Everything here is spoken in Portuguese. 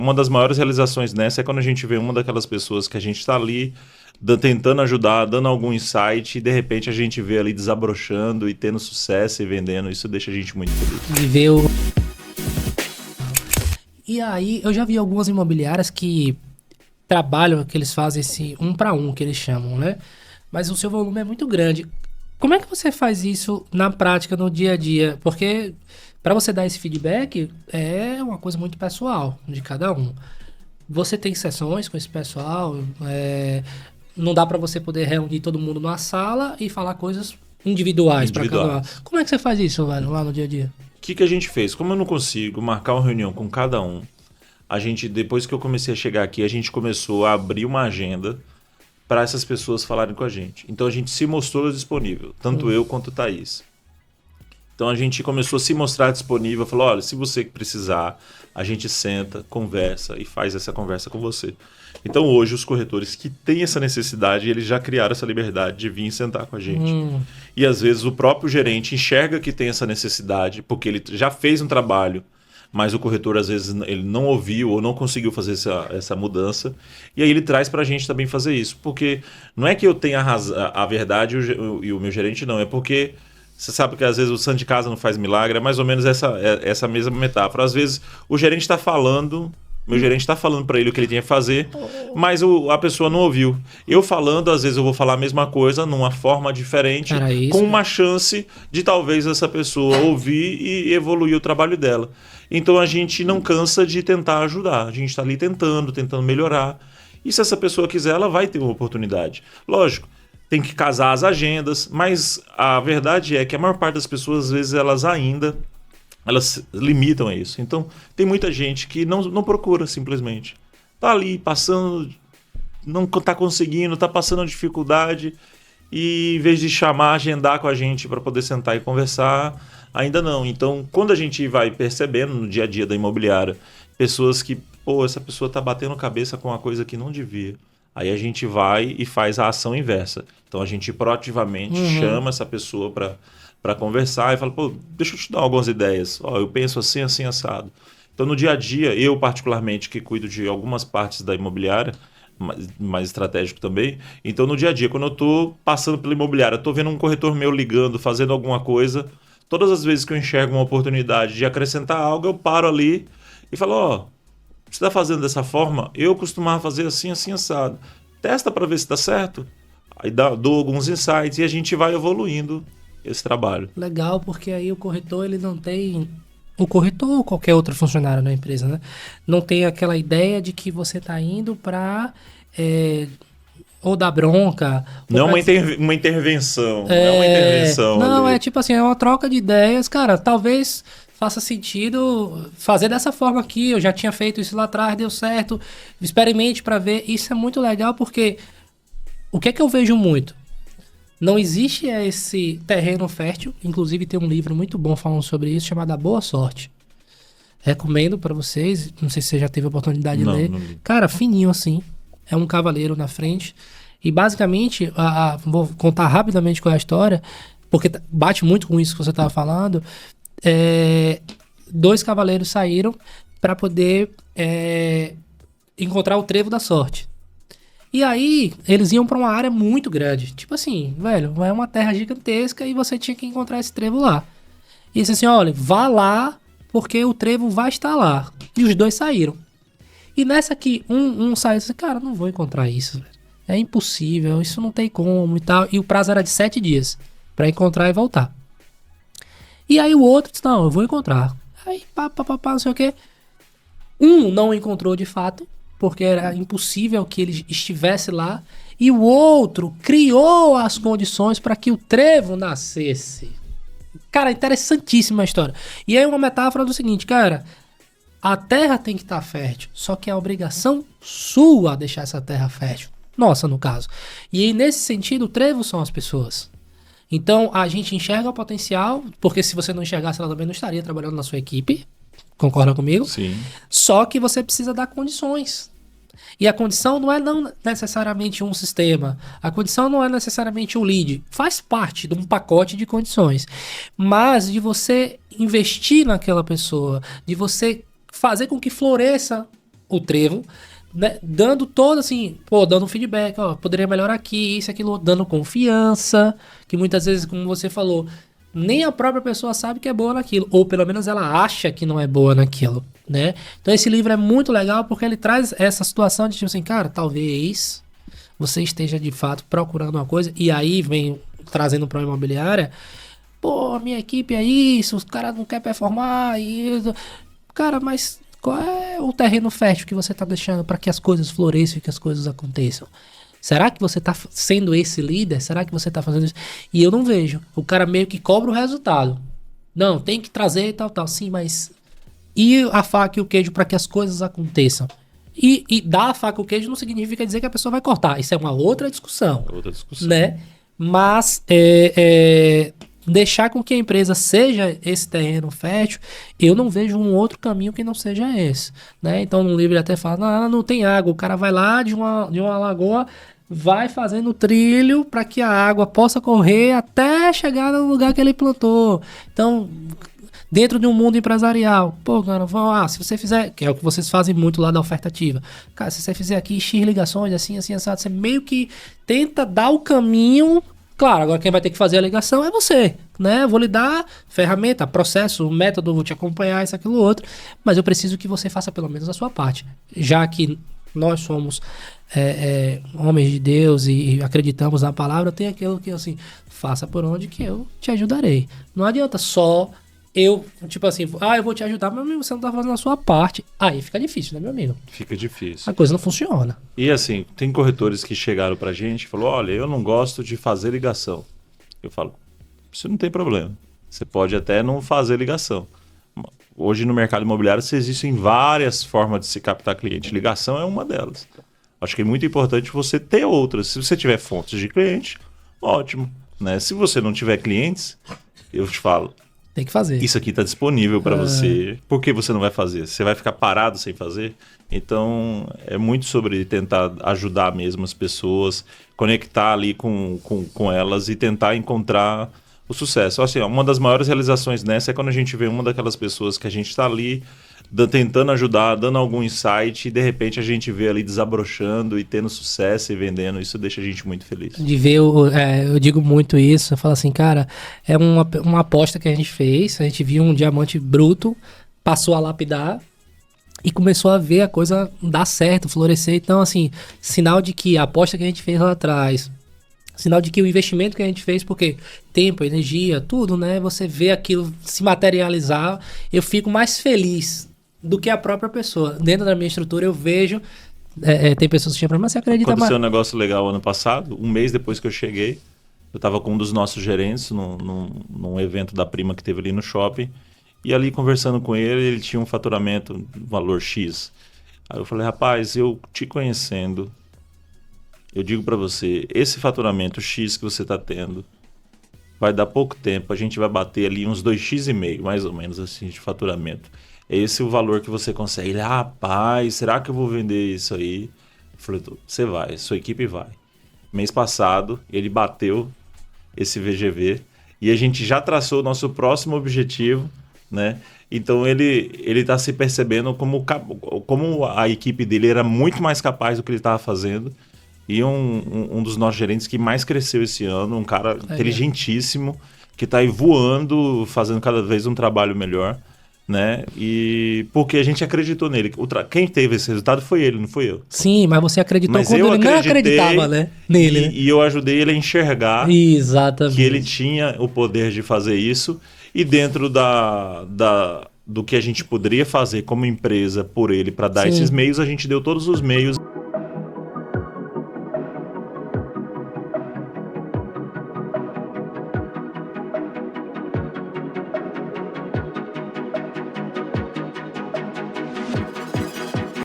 Uma das maiores realizações nessa é quando a gente vê uma daquelas pessoas que a gente está ali tentando ajudar, dando algum insight, e de repente a gente vê ali desabrochando e tendo sucesso e vendendo. Isso deixa a gente muito feliz. De ver o... E aí, eu já vi algumas imobiliárias que trabalham, que eles fazem esse 1 para 1, que eles chamam, né? Mas o seu volume é muito grande. Como é que você faz isso na prática, no dia a dia? Porque para você dar esse feedback é uma coisa muito pessoal de cada um. Você tem sessões com esse pessoal, não dá para você poder reunir todo mundo numa sala e falar coisas individuais para cada um. Como é que você faz isso, velho, lá no dia a dia? O que a gente fez? Como eu não consigo marcar uma reunião com cada um, a gente, depois que eu comecei a chegar aqui, a gente começou a abrir uma agenda para essas pessoas falarem com a gente. Então a gente se mostrou disponível, tanto eu quanto o Thaís. Então a gente começou a se mostrar disponível, falou, olha, se você precisar, a gente senta, conversa e faz essa conversa com você. Então hoje os corretores que têm essa necessidade, eles já criaram essa liberdade de vir sentar com a gente. E às vezes o próprio gerente enxerga que tem essa necessidade, porque ele já fez um trabalho, mas o corretor às vezes ele não ouviu ou não conseguiu fazer essa mudança, e aí ele traz para a gente também fazer isso, porque não é que eu tenha a verdade e o meu gerente não, é porque você sabe que às vezes o santo de casa não faz milagre, é mais ou menos essa mesma metáfora. Às vezes o gerente está falando, meu gerente está falando para ele o que ele tinha que fazer, mas a pessoa não ouviu. Eu falando, às vezes eu vou falar a mesma coisa numa forma diferente, com uma chance de talvez essa pessoa ouvir e evoluir o trabalho dela. Então a gente não cansa de tentar ajudar, a gente está ali tentando melhorar. E se essa pessoa quiser, ela vai ter uma oportunidade. Lógico, tem que casar as agendas, mas a verdade é que a maior parte das pessoas, às vezes, elas limitam a isso. Então, tem muita gente que não procura, simplesmente. Tá ali, passando, não tá conseguindo, tá passando dificuldade, e em vez de chamar, agendar com a gente para poder sentar e conversar, ainda não. Então, quando a gente vai percebendo no dia a dia da imobiliária, pessoas que, essa pessoa tá batendo cabeça com uma coisa que não devia, aí a gente vai e faz a ação inversa. Então a gente proativamente chama essa pessoa para conversar e fala, deixa eu te dar algumas ideias. Eu penso assim, assim, assado. Então no dia a dia, eu particularmente que cuido de algumas partes da imobiliária, mais estratégico também, então no dia a dia, quando eu estou passando pela imobiliária, estou vendo um corretor meu ligando, fazendo alguma coisa, todas as vezes que eu enxergo uma oportunidade de acrescentar algo, eu paro ali e falo, você está fazendo dessa forma? Eu costumava fazer assim, assim, assado. Testa para ver se dá certo. Aí dou alguns insights e a gente vai evoluindo esse trabalho. Legal, porque aí o corretor, ele não tem... O corretor ou qualquer outro funcionário na empresa, né? Não tem aquela ideia de que você está indo para... ou dar bronca... Não uma intervenção. Não é uma intervenção. Não, ali. É tipo assim, é uma troca de ideias. Cara, talvez... faça sentido fazer dessa forma aqui, eu já tinha feito isso lá atrás, deu certo, experimente para ver. Isso é muito legal porque o que é que eu vejo muito? Não existe esse terreno fértil, inclusive tem um livro muito bom falando sobre isso, chamado A Boa Sorte. Recomendo para vocês, não sei se você já teve a oportunidade de ler. Não. Cara, fininho assim, é um cavaleiro na frente e basicamente, vou contar rapidamente qual é a história, porque bate muito com isso que você estava falando. 2 cavaleiros saíram para poder encontrar o trevo da sorte. E aí, eles iam para uma área muito grande. Tipo assim, velho, é uma terra gigantesca e você tinha que encontrar esse trevo lá. E disse assim, olha, vá lá, porque o trevo vai estar lá. E os 2 saíram. E nessa aqui, um saiu e disse, cara, não vou encontrar isso, velho. É impossível, isso não tem como e tal. E o prazo era de 7 dias para encontrar e voltar. E aí o outro disse, não, eu vou encontrar. Aí, não sei o quê. Um não encontrou de fato, porque era impossível que ele estivesse lá. E o outro criou as condições para que o trevo nascesse. Cara, interessantíssima a história. E aí uma metáfora do seguinte, cara, a terra tem que estar fértil, só que é a obrigação sua deixar essa terra fértil. Nossa, no caso. E aí, nesse sentido, o trevo são as pessoas. Então, a gente enxerga o potencial, porque se você não enxergasse, ela também não estaria trabalhando na sua equipe. Concorda comigo? Sim. Só que você precisa dar condições. E a condição não é não necessariamente um sistema. A condição não é necessariamente um lead. Faz parte de um pacote de condições. Mas de você investir naquela pessoa, de você fazer com que floresça o trevo, né, dando todo assim, pô, dando um feedback, ó, poderia melhorar aqui, isso, aquilo, dando confiança, que muitas vezes, como você falou, nem a própria pessoa sabe que é boa naquilo, ou pelo menos ela acha que não é boa naquilo, né? Então esse livro é muito legal porque ele traz essa situação de tipo assim, cara, talvez você esteja de fato procurando uma coisa, e aí vem trazendo para a imobiliária, pô, minha equipe é isso, os caras não querem performar, e... Cara, mas qual é o terreno fértil que você tá deixando para que as coisas floresçam e que as coisas aconteçam? Será que você tá sendo esse líder? Será que você tá fazendo isso? E eu não vejo. O cara meio que cobra o resultado. Não, tem que trazer e tal, tal. Sim, mas... E a faca e o queijo para que as coisas aconteçam? E dar a faca e o queijo não significa dizer que a pessoa vai cortar. Isso é uma outra discussão. É outra discussão. Né? Mas deixar com que a empresa seja esse terreno fértil, eu não vejo um outro caminho que não seja esse, né? Então no livro ele até fala, não tem água, o cara vai lá de uma lagoa, vai fazendo trilho para que a água possa correr até chegar no lugar que ele plantou. Então, dentro de um mundo empresarial, pô, cara, se você fizer, que é o que vocês fazem muito lá da oferta ativa, cara, se você fizer aqui X ligações, assim, assado, você meio que tenta dar o caminho. Claro, agora quem vai ter que fazer a ligação é você, né? Eu vou lhe dar ferramenta, processo, método, vou te acompanhar, isso, aquilo, outro. Mas eu preciso que você faça pelo menos a sua parte. Já que nós somos homens de Deus e acreditamos na palavra, tem aquilo que, assim, faça por onde que eu te ajudarei. Não adianta só eu, tipo assim, eu vou te ajudar, mas você não tá fazendo a sua parte. Aí fica difícil, né, meu amigo? Fica difícil. A coisa não funciona. E assim, tem corretores que chegaram pra gente e falaram, olha, eu não gosto de fazer ligação. Eu falo, isso não tem problema. Você pode até não fazer ligação. Hoje no mercado imobiliário existem várias formas de se captar cliente. Ligação é uma delas. Acho que é muito importante você ter outras. Se você tiver fontes de cliente, ótimo, né? Se você não tiver clientes, eu te falo, tem que fazer. Isso aqui está disponível para você. Por que você não vai fazer? Você vai ficar parado sem fazer? Então, é muito sobre tentar ajudar mesmo as pessoas, conectar ali com elas e tentar encontrar o sucesso. Assim, uma das maiores realizações nessa é quando a gente vê uma daquelas pessoas que a gente está ali tentando ajudar, dando algum insight e de repente a gente vê ali desabrochando e tendo sucesso e vendendo. Isso deixa a gente muito feliz. De ver, eu digo muito isso, eu falo assim, cara, é uma aposta que a gente fez, a gente viu um diamante bruto, passou a lapidar e começou a ver a coisa dar certo, florescer. Então, assim, sinal de que a aposta que a gente fez lá atrás, sinal de que o investimento que a gente fez, porque tempo, energia, tudo, né? Você vê aquilo se materializar, eu fico mais feliz do que a própria pessoa. Dentro da minha estrutura eu vejo, tem pessoas que chamam, mas você acredita mais? Aconteceu um negócio legal ano passado, um mês depois que eu cheguei, eu estava com um dos nossos gerentes num evento da prima que teve ali no shopping, e ali conversando com ele, ele tinha um faturamento, um valor X. Aí eu falei, rapaz, eu te conhecendo, eu digo para você, esse faturamento X que você está tendo, vai dar pouco tempo, a gente vai bater ali uns 2x e meio, mais ou menos assim, de faturamento. É esse o valor que você consegue. Ele, rapaz, será que eu vou vender isso aí? Eu falei, você vai, sua equipe vai. Mês passado, ele bateu esse VGV e a gente já traçou o nosso próximo objetivo, né? Então ele está se percebendo como a equipe dele era muito mais capaz do que ele estava fazendo. E um dos nossos gerentes que mais cresceu esse ano, um cara inteligentíssimo, que está aí voando, fazendo cada vez um trabalho melhor. Né? E porque a gente acreditou nele. Quem teve esse resultado foi ele, não foi eu. Sim, mas você acreditou quando ele não acreditava, né? Nele. E eu ajudei ele a enxergar exatamente que ele tinha o poder de fazer isso. E dentro do que a gente poderia fazer como empresa por ele para dar esses meios, a gente deu todos os meios.